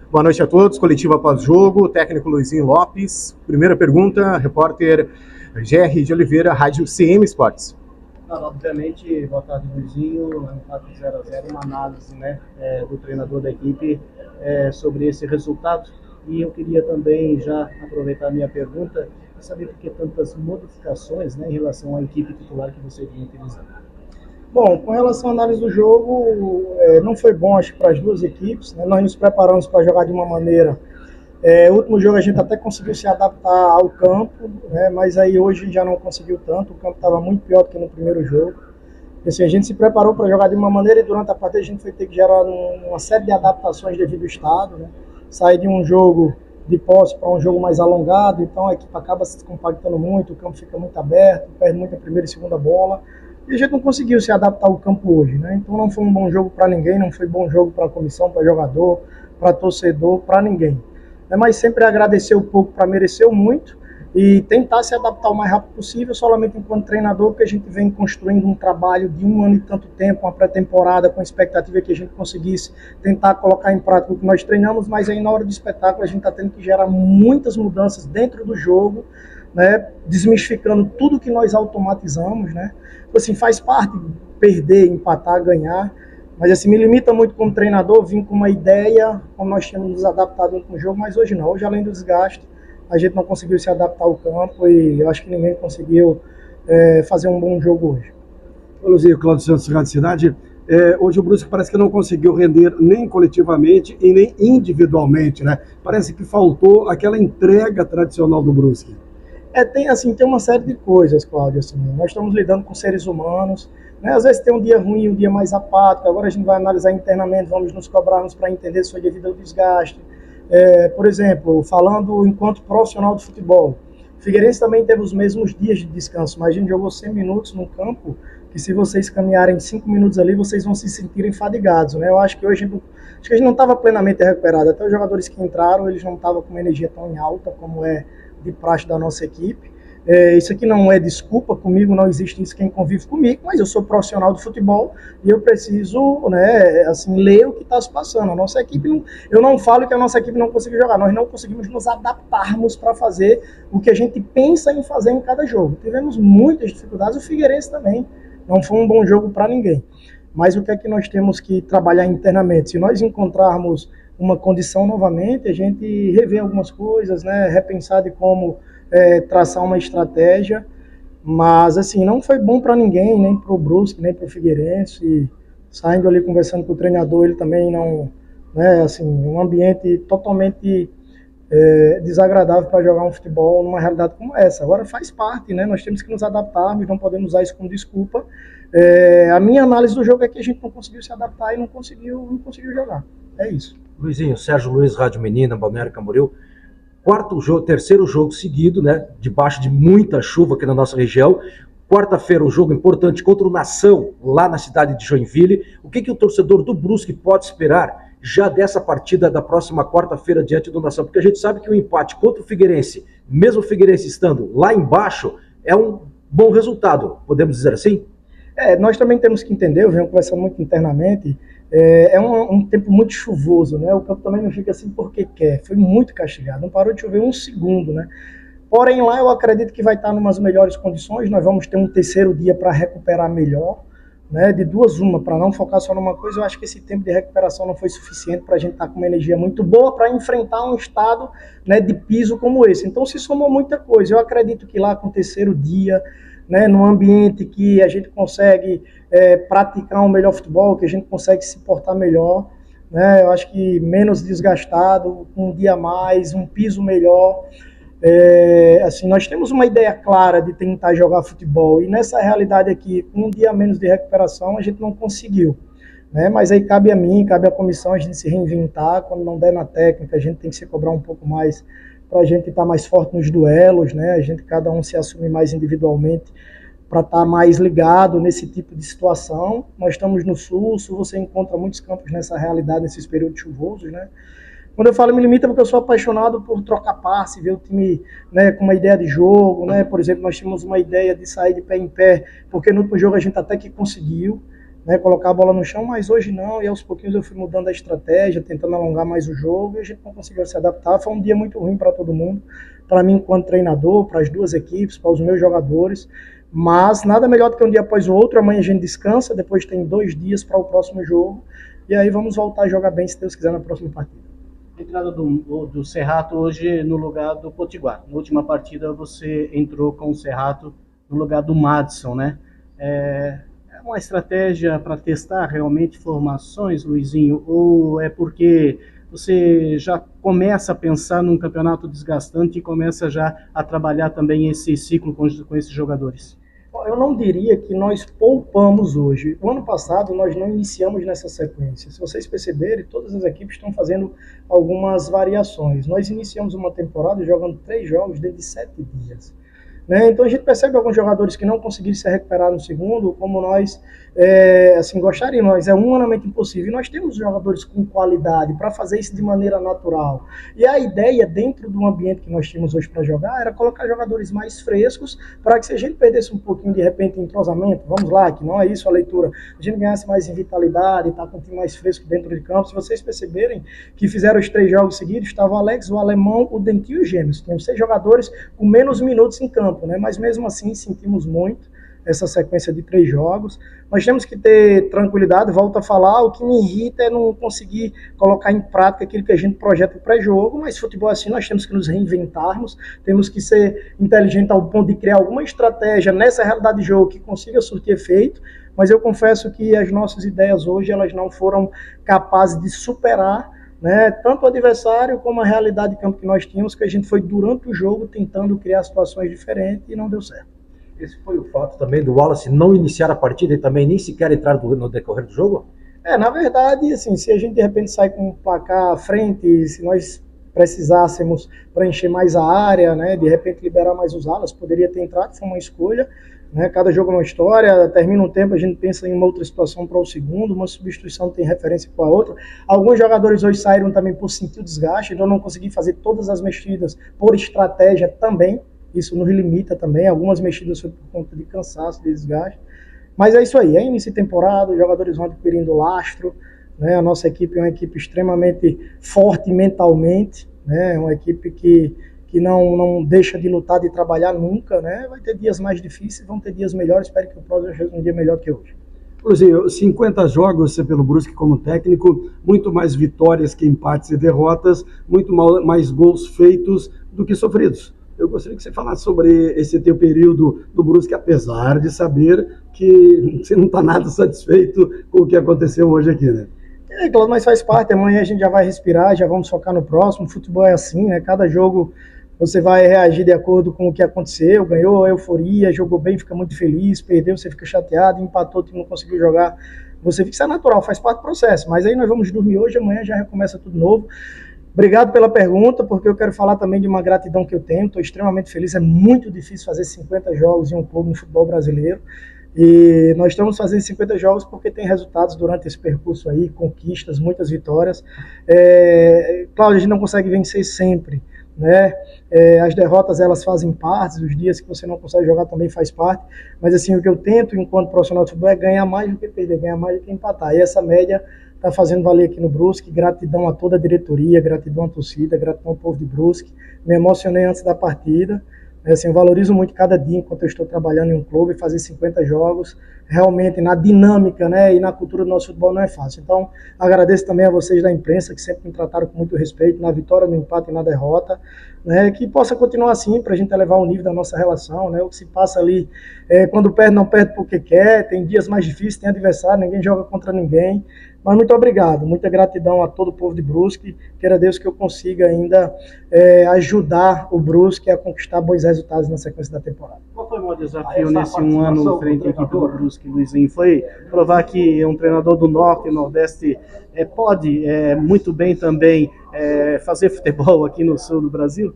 Boa noite a todos, coletiva pós-jogo, técnico Luizinho Lopes. Primeira pergunta, repórter GR de Oliveira, Rádio CM Esportes. Obviamente, boa tarde, Luizinho, um empate 0-0, uma análise, né, do treinador da equipe sobre esse resultado. E eu queria também já aproveitar a minha pergunta e saber por que tantas modificações, né, em relação à equipe titular que você vinha utilizando. Bom, com relação à análise do jogo, não foi bom, acho que para as duas equipes, né? Nós nos preparamos para jogar de uma maneira. O último jogo a gente até conseguiu se adaptar ao campo, né? Mas aí hoje já não conseguiu tanto, o campo estava muito pior do que no primeiro jogo. Assim, a gente se preparou para jogar de uma maneira e durante a partida a gente foi ter que gerar uma série de adaptações devido ao estado, né? Sair de um jogo de posse para um jogo mais alongado, então a equipe acaba se compactando muito, o campo fica muito aberto, perde muito a primeira e segunda bola. E a gente não conseguiu se adaptar ao campo hoje, né? Então não foi um bom jogo para ninguém, não foi bom jogo para a comissão, para jogador, para torcedor, para ninguém. Mas sempre agradecer um pouco para merecer o muito e tentar se adaptar o mais rápido possível, solamente enquanto treinador, que a gente vem construindo um trabalho de 1 ano e tanto tempo, uma pré-temporada com a expectativa que a gente conseguisse tentar colocar em prática o que nós treinamos, mas aí na hora do espetáculo a gente está tendo que gerar muitas mudanças dentro do jogo, né, desmistificando tudo que nós automatizamos, né? Assim, faz parte perder, empatar, ganhar, mas assim, me limita muito como treinador, vim com uma ideia, como nós tínhamos nos adaptado no jogo, mas hoje não. Hoje, além do desgaste, a gente não conseguiu se adaptar ao campo e eu acho que ninguém conseguiu fazer um bom jogo hoje. Ô Luizinho, Cláudio Santos, Rádio Cidade. Hoje o Brusque parece que não conseguiu render nem coletivamente e nem individualmente, né? Parece que faltou aquela entrega tradicional do Brusque. Tem uma série de coisas, Cláudio, assim, nós estamos lidando com seres humanos, né? Às vezes tem um dia ruim, um dia mais apático, agora a gente vai analisar internamente, vamos nos cobrarmos para entender se foi devido ao desgaste. Por exemplo, falando enquanto profissional de futebol, o Figueirense também teve os mesmos dias de descanso, mas a gente jogou 100 minutos no campo, que se vocês caminharem 5 minutos ali, vocês vão se sentirem fadigados, né? Eu acho que hoje a gente não estava plenamente recuperado, até os jogadores que entraram, eles não estavam com uma energia tão em alta como é de praxe da nossa equipe. Isso aqui não é desculpa, comigo não existe isso, quem convive comigo, mas eu sou profissional do futebol e eu preciso, né, assim, ler o que está se passando. A nossa equipe, eu não falo que a nossa equipe não conseguiu jogar, nós não conseguimos nos adaptarmos para fazer o que a gente pensa em fazer em cada jogo. Tivemos muitas dificuldades, o Figueirense também, não foi um bom jogo para ninguém. Mas o que é que nós temos que trabalhar internamente? Se nós encontrarmos uma condição novamente, a gente rever algumas coisas, né, repensar de como traçar uma estratégia, mas assim, não foi bom para ninguém, nem para o Brusque, nem para o Figueirense, e saindo ali conversando com o treinador, ele também não, né, assim, um ambiente totalmente desagradável para jogar um futebol numa realidade como essa. Agora faz parte, né, nós temos que nos adaptar, nós não podemos usar isso como desculpa. A minha análise do jogo é que a gente não conseguiu se adaptar e não conseguiu jogar, é isso. Luizinho, Sérgio Luiz, Rádio Menina, Balneário Camboriú. Terceiro jogo seguido, né? Debaixo de muita chuva aqui na nossa região. Quarta-feira, um jogo importante contra o Nação, lá na cidade de Joinville. O que o torcedor do Brusque pode esperar já dessa partida da próxima quarta-feira diante do Nação? Porque a gente sabe que o empate contra o Figueirense, mesmo o Figueirense estando lá embaixo, é um bom resultado, podemos dizer assim? Nós também temos que entender, eu venho conversando muito internamente, um tempo muito chuvoso, né? O campo também não fica assim porque quer, foi muito castigado, não parou de chover um segundo, né? Porém, lá eu acredito que vai estar em umas melhores condições, nós vamos ter um terceiro dia para recuperar melhor, né? De duas uma, para não focar só numa coisa, eu acho que esse tempo de recuperação não foi suficiente para a gente estar com uma energia muito boa para enfrentar um estado, né, de piso como esse. Então se somou muita coisa, eu acredito que lá com o terceiro dia, né, num ambiente que a gente consegue praticar um melhor futebol, que a gente consegue se portar melhor, né, eu acho que menos desgastado, um dia a mais, um piso melhor. Assim, nós temos uma ideia clara de tentar jogar futebol e nessa realidade aqui, com um dia a menos de recuperação, a gente não conseguiu, né? Mas aí cabe a mim, cabe à comissão a gente se reinventar, quando não der na técnica, a gente tem que se cobrar um pouco mais para a gente estar mais forte nos duelos, né? A gente, cada um se assume mais individualmente para estar mais ligado nesse tipo de situação. Nós estamos no sul você encontra muitos campos nessa realidade, nesses períodos chuvosos, né? Quando eu falo me limita porque eu sou apaixonado por trocar passe, ver o time, né, com uma ideia de jogo, né? Por exemplo, nós tínhamos uma ideia de sair de pé em pé, porque no último jogo a gente até que conseguiu, né, colocar a bola no chão, mas hoje não, e aos pouquinhos eu fui mudando a estratégia, tentando alongar mais o jogo, e a gente não conseguiu se adaptar. Foi um dia muito ruim para todo mundo, para mim enquanto treinador, para as duas equipes, para os meus jogadores, mas nada melhor do que um dia após o outro. Amanhã a gente descansa, depois tem 2 dias para o próximo jogo, e aí vamos voltar a jogar bem, se Deus quiser, na próxima partida. A entrada do Serrato hoje no lugar do Potiguar. Na última partida você entrou com o Serrato no lugar do Madison, né? É uma estratégia para testar realmente formações, Luizinho, ou é porque você já começa a pensar num campeonato desgastante e começa já a trabalhar também esse ciclo com esses jogadores? Eu não diria que nós poupamos hoje. O ano passado nós não iniciamos nessa sequência. Se vocês perceberem, todas as equipes estão fazendo algumas variações. Nós iniciamos uma temporada jogando 3 jogos dentro de 7 dias. Né? Então a gente percebe alguns jogadores que não conseguiram se recuperar no segundo, como nós assim, gostaríamos, mas é humanamente impossível. E nós temos jogadores com qualidade para fazer isso de maneira natural. E a ideia, dentro do ambiente que nós tínhamos hoje para jogar, era colocar jogadores mais frescos, para que se a gente perdesse um pouquinho de repente em entrosamento, vamos lá, que não é isso a leitura, a gente ganhasse mais em vitalidade, tá com um time mais fresco dentro de campo. Se vocês perceberem que fizeram os 3 jogos seguidos, estava o Alex, o Alemão, o Dentinho e o Gêmeos. Tem 6 jogadores com menos minutos em campo, né? Mas mesmo assim sentimos muito essa sequência de 3 jogos. Nós temos que ter tranquilidade, volto a falar, o que me irrita é não conseguir colocar em prática aquilo que a gente projeta pré-jogo, mas futebol é assim, nós temos que nos reinventarmos, temos que ser inteligente ao ponto de criar alguma estratégia nessa realidade de jogo que consiga surtir efeito, mas eu confesso que as nossas ideias hoje, elas não foram capazes de superar, né, tanto o adversário como a realidade de campo que nós tínhamos, que a gente foi durante o jogo tentando criar situações diferentes e não deu certo. Esse foi o fato também do Wallace não iniciar a partida e também nem sequer entrar no decorrer do jogo? Na verdade, assim, se a gente de repente sai com um placar à frente, se nós precisássemos preencher mais a área, né, de repente liberar mais os alas, poderia ter entrado, foi uma escolha, né, cada jogo é uma história, termina um tempo, a gente pensa em uma outra situação para o segundo, uma substituição tem referência com a outra. Alguns jogadores hoje saíram também por sentir o desgaste, então não consegui fazer todas as mexidas por estratégia também, isso nos limita também, algumas mexidas foi por conta de cansaço, de desgaste, mas é isso aí, é início de temporada, os jogadores vão adquirindo lastro, né? A nossa equipe é uma equipe extremamente forte mentalmente, né? É uma equipe que não deixa de lutar, de trabalhar nunca, né? Vai ter dias mais difíceis, vão ter dias melhores, espero que o próximo seja um dia melhor que hoje. Luizinho, 50 jogos você pelo Brusque como técnico, muito mais vitórias que empates e derrotas, muito mais gols feitos do que sofridos. Eu gostaria que você falasse sobre esse teu período do Brusque, apesar de saber que você não está nada satisfeito com o que aconteceu hoje aqui, né? Claro, mas faz parte, amanhã a gente já vai respirar, já vamos focar no próximo. O futebol é assim, né? Cada jogo você vai reagir de acordo com o que aconteceu, ganhou, euforia, jogou bem, fica muito feliz, perdeu, você fica chateado, empatou, o time não conseguiu jogar, você fica, isso é natural, faz parte do processo. Mas aí nós vamos dormir hoje, amanhã já recomeça tudo novo. Obrigado pela pergunta, porque eu quero falar também de uma gratidão que eu tenho, estou extremamente feliz, é muito difícil fazer 50 jogos em um clube no futebol brasileiro, e nós estamos fazendo 50 jogos porque tem resultados durante esse percurso aí, conquistas, muitas vitórias. Claro, a gente não consegue vencer sempre, né? As derrotas, elas fazem parte, os dias que você não consegue jogar também faz parte, mas assim, o que eu tento enquanto profissional de futebol é ganhar mais do que perder, ganhar mais do que empatar, e essa média está fazendo valer aqui no Brusque. Gratidão a toda a diretoria, gratidão à torcida, gratidão ao povo de Brusque. Me emocionei antes da partida. Assim, eu valorizo muito cada dia enquanto eu estou trabalhando em um clube, fazer 50 jogos, realmente na dinâmica, né, e na cultura do nosso futebol não é fácil. Então, agradeço também a vocês da imprensa, que sempre me trataram com muito respeito, na vitória, no empate e na derrota, né, que possa continuar assim, para a gente elevar o nível da nossa relação, né, o que se passa ali, quando perde, não perde porque quer, tem dias mais difíceis, tem adversário, ninguém joga contra ninguém, mas muito obrigado, muita gratidão a todo o povo de Brusque, queira Deus que eu consiga ainda ajudar o Brusque a conquistar bons resultados na sequência da temporada. Qual foi o maior desafio nesse um ano frente à equipe do Brusque, Luizinho? Foi provar que um treinador do Norte e Nordeste pode muito bem também fazer futebol aqui no sul do Brasil?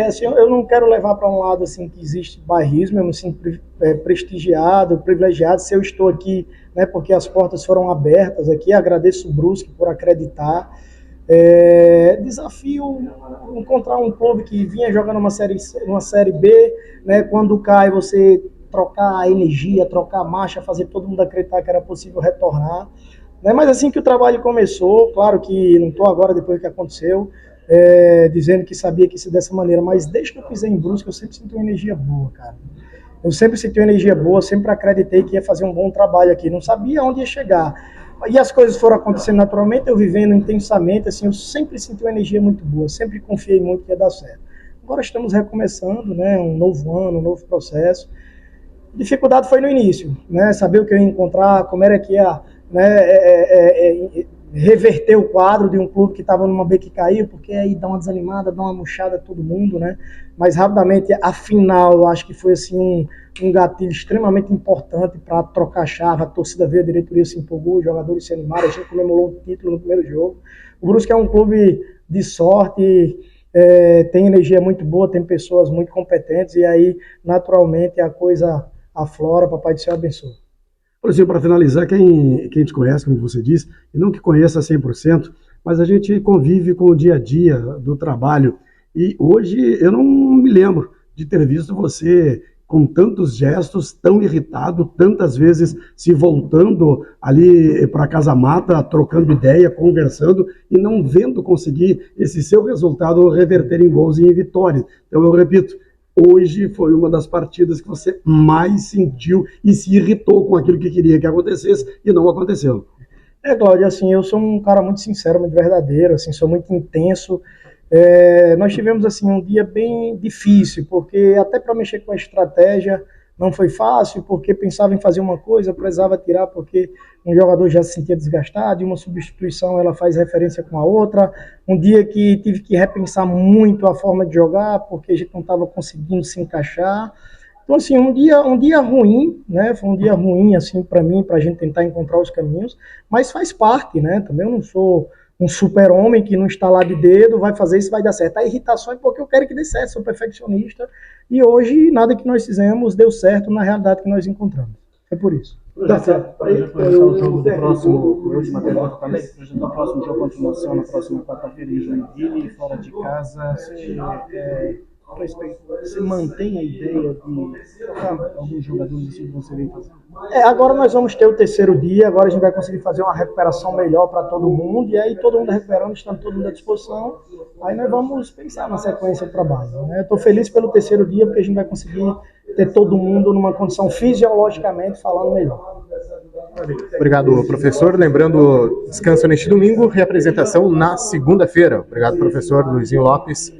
Assim, eu não quero levar para um lado assim que existe bairrismo, eu me sinto prestigiado, privilegiado se eu estou aqui, né, porque as portas foram abertas aqui, agradeço o Brusque por acreditar. Desafio encontrar um clube que vinha jogando uma série B, né, quando cai você trocar a energia, trocar a marcha, fazer todo mundo acreditar que era possível retornar. Né? Mas assim que o trabalho começou, claro que não estou agora, depois que aconteceu, dizendo que sabia que isso dessa maneira, mas desde que eu pisei em Brusque, eu sempre senti uma energia boa, cara. Eu sempre senti uma energia boa, sempre acreditei que ia fazer um bom trabalho aqui, não sabia onde ia chegar. E as coisas foram acontecendo naturalmente, eu vivendo intensamente, assim, eu sempre senti uma energia muito boa, sempre confiei muito que ia dar certo. Agora estamos recomeçando, né, um novo ano, um novo processo. A dificuldade foi no início, né, saber o que eu ia encontrar, como era que ia, né, reverter o quadro de um clube que estava numa B que caiu, porque aí dá uma desanimada, dá uma murchada a todo mundo, né? Mas rapidamente, a final, eu acho que foi assim um gatilho extremamente importante para trocar a chave, a torcida veio, a diretoria se empolgou, os jogadores se animaram, a gente comemorou o título no primeiro jogo. O Brusque é um clube de sorte, tem energia muito boa, tem pessoas muito competentes, e aí, naturalmente, a coisa aflora, Papai do Céu abençoe. Por exemplo, para finalizar, quem te conhece, como você disse, e não que conheça 100%, mas a gente convive com o dia a dia do trabalho. E hoje eu não me lembro de ter visto você com tantos gestos, tão irritado, tantas vezes se voltando ali para a casa-mata, trocando ideia, conversando e não vendo conseguir esse seu resultado reverter em gols e em vitórias. Então eu repito, hoje foi uma das partidas que você mais sentiu e se irritou com aquilo que queria que acontecesse e não aconteceu. Cláudio, assim, eu sou um cara muito sincero, muito verdadeiro, assim, sou muito intenso. Nós tivemos, assim, um dia bem difícil, porque até para mexer com a estratégia não foi fácil, porque pensava em fazer uma coisa, precisava tirar porque um jogador já se sentia desgastado, e uma substituição ela faz referência com a outra. Um dia que tive que repensar muito a forma de jogar, porque a gente não estava conseguindo se encaixar. Então, assim, um dia ruim, né? Foi um dia ruim, assim, para mim, para a gente tentar encontrar os caminhos, mas faz parte, né? Também eu não sou um super-homem que não está lá de dedo, vai fazer isso, vai dar certo. A irritação é porque eu quero que dê certo, sou perfeccionista, e hoje nada que nós fizemos deu certo na realidade que nós encontramos. É por isso. Tá certo. Projetar o jogo do próximo, última pergunta também, projetar o próximo jogo, continuação na próxima quarta-feira em Joinville, fora de casa. Você mantém a ideia de trocar alguns jogadores assim que você vem fazendo? Agora nós vamos ter o terceiro dia, agora a gente vai conseguir fazer uma recuperação melhor para todo mundo, e aí todo mundo recuperando, estando todo mundo à disposição, aí nós vamos pensar na sequência do trabalho. Né? Eu estou feliz pelo terceiro dia, porque a gente vai conseguir ter todo mundo numa condição fisiologicamente falando melhor. Obrigado, professor. Lembrando, descanso neste domingo, reapresentação na segunda-feira. Obrigado, professor Luizinho Lopes.